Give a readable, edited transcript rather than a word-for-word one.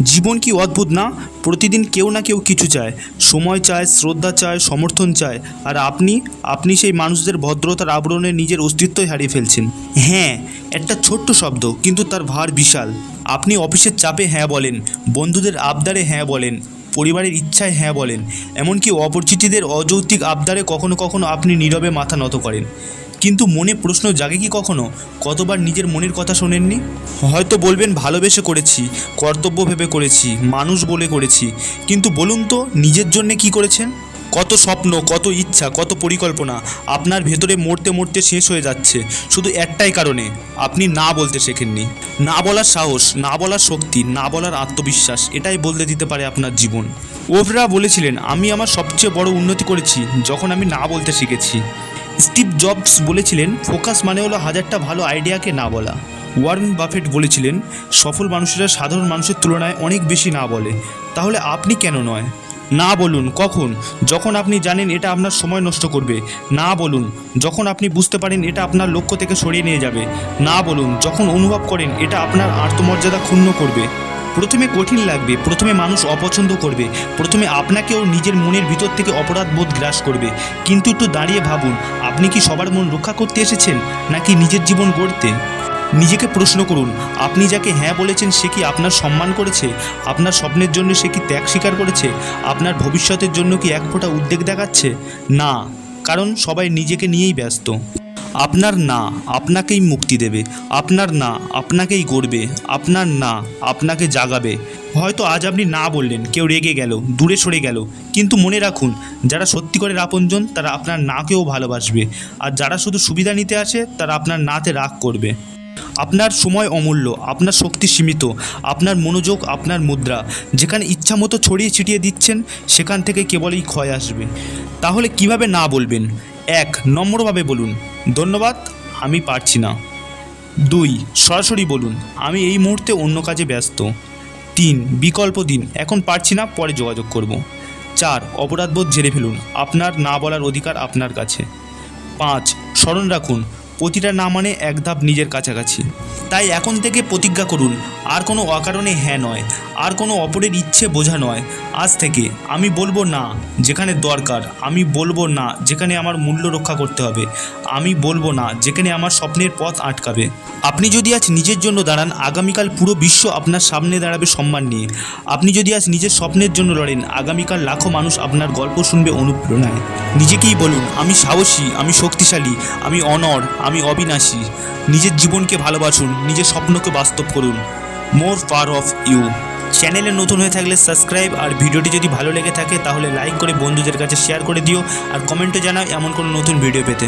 জীবন কি অদ্ভুত না? প্রতিদিন কেউ না কেউ কিছু চায়, সময় চায়, শ্রদ্ধা চায়, সমর্থন চায়। আর আপনি সেই মানুষদের ভদ্রতার আবরণে নিজের অস্তিত্বই হারিয়ে ফেলছেন। হ্যাঁ, একটা ছোট্ট শব্দ, কিন্তু তার ভার বিশাল। আপনি অফিসের চাপে হ্যাঁ বলেন, বন্ধুদের আবদারে হ্যাঁ বলেন, পরিবারের ইচ্ছায় হ্যাঁ বলেন, এমনকি অপরিচিতদের অযৌক্তিক আবদারে কখনো কখনো আপনি নীরবে মাথা নত করেন। কিন্তু মনে প্রশ্ন জাগে কি কখনো, কতবার নিজের মনের কথা শোনেননি? হয়তো বলবেন ভালোবেসে করেছি, কর্তব্য ভেবে করেছি, মানুষ বলে করেছি, কিন্তু বলুন তো নিজের জন্যে কি করেছেন? কত স্বপ্ন, কত ইচ্ছা, কত পরিকল্পনা আপনার ভেতরে মরতে মরতে শেষ হয়ে যাচ্ছে শুধু একটাই কারণে, আপনি না বলতে শেখেননি। না বলার সাহস, না বলার শক্তি, না বলার আত্মবিশ্বাস, এটাই বদলে দিতে পারে আপনার জীবন। ওফরা বলেছিলেন, আমি আমার সবচেয়ে বড় উন্নতি করেছি যখন আমি না বলতে শিখেছি। স্টিভ জবস বলেছিলেন, ফোকাস মানে হলো হাজারটা ভালো আইডিয়াকে না বলা। ওয়ারেন বাফেট বলেছিলেন, সফল মানুষেরা সাধারণ মানুষের তুলনায় অনেক বেশি না বলে। তাহলে আপনি কেন নয়? না বলুন কখন? যখন আপনি জানেন এটা আপনার সময় নষ্ট করবে। না বলুন যখন আপনি বুঝতে পারেন এটা আপনার লক্ষ্য থেকে সরিয়ে নিয়ে যাবে। না বলুন যখন অনুভব করেন এটা আপনার আত্মমর্যাদা ক্ষুণ্ণ করবে। প্রথমে কঠিন লাগবে, প্রথমে মানুষ অপছন্দ করবে, প্রথমে আপনাকেও নিজের মনের ভিতর থেকে অপরাধ বোধ গ্রাস করবে। কিন্তু একটু দাঁড়িয়ে ভাবুন, আপনি কি সবার মন রক্ষা করতে এসেছেন, নাকি নিজের জীবন গড়তে? নিজেকে প্রশ্ন করুন, আপনি যাকে হ্যাঁ বলেছেন সে কি আপনার সম্মান করেছে? আপনার স্বপ্নের জন্য সে কি ত্যাগ স্বীকার করেছে? আপনার ভবিষ্যতের জন্য কি এক ফোঁটা উদ্বেগ দেখাচ্ছে? না, কারণ সবাই নিজেকে নিয়েই ব্যস্ত। আপনার না আপনাকেই মুক্তি দেবে, আপনার না আপনাকেই গড়বে, আপনার না আপনাকে জাগাবে। হয়তো আজ আপনি না বললেন, কেউ রেগে গেল, দূরে সরে গেল, কিন্তু মনে রাখুন, যারা সত্যিকারের আপনজন তারা আপনার নাকেও ভালোবাসবে, আর যারা শুধু সুবিধা নিতে আসে তারা আপনার নাতে রাগ করবে। আপনার সময় অমূল্য, আপনার শক্তি সীমিত, আপনার মনোযোগ আপনার মুদ্রা। যেখানে ইচ্ছা মতো ছড়িয়ে ছিটিয়ে দিচ্ছেন সেখান থেকে কেবলই ক্ষয় আসবে। তাহলে কিভাবে না বলবেন? 1. নম্রভাবে বলুন, ধন্যবাদ, আমি পারছি না। 2. সরাসরি বলুন, আমি এই মুহূর্তে অন্য কাজে ব্যস্ত। 3. বিকল্প দিন, এখন পারছি না, পরে যোগাযোগ করব। 4. অপরাধবোধ ঝেড়ে ফেলুন, আপনার না বলার অধিকার আপনার কাছে। 5. স্মরণ রাখুন, প্রতিটা না মানে এক ধাপ নিজের কাছাকাছি। তাই এখন থেকে প্রতিজ্ঞা করুন, আর কোনো অকারণে হ্যাঁ নয়, আর কোনো অপরের ইচ্ছে বোঝা নয়। আজ থেকে আমি বলবো না যেখানে দরকার, আমি বলবো না যেখানে আমার মূল্য রক্ষা করতে হবে, আমি বলবো না যেখানে আমার স্বপ্নের পথ আটকাবে। আপনি যদি আজ নিজের জন্য দাঁড়ান, আগামীকাল পুরো বিশ্ব আপনার সামনে দাঁড়াবে সম্মান নিয়ে। আপনি যদি আজ নিজের স্বপ্নের জন্য লড়েন, আগামীকাল লাখো মানুষ আপনার গল্প শুনবে অনুপ্রেরণায়। নিজেকেই বলুন, আমি সাহসী, আমি শক্তিশালী, আমি অনড়, আমি অবিনাশী। নিজের জীবনকে ভালোবাসুন, নিজের স্বপ্নকে বাস্তব করুন। মোর পাওয়ার অফ ইউ। চ্যানেলে নতুন হয়ে থাকলে সাবস্ক্রাইব, আর ভিডিওটি যদি ভালো লেগে থাকে তাহলে লাইক করে বন্ধুদের কাছে শেয়ার করে দিও, আর কমেন্টে জানাও এমন কোনো নতুন ভিডিও পেতে।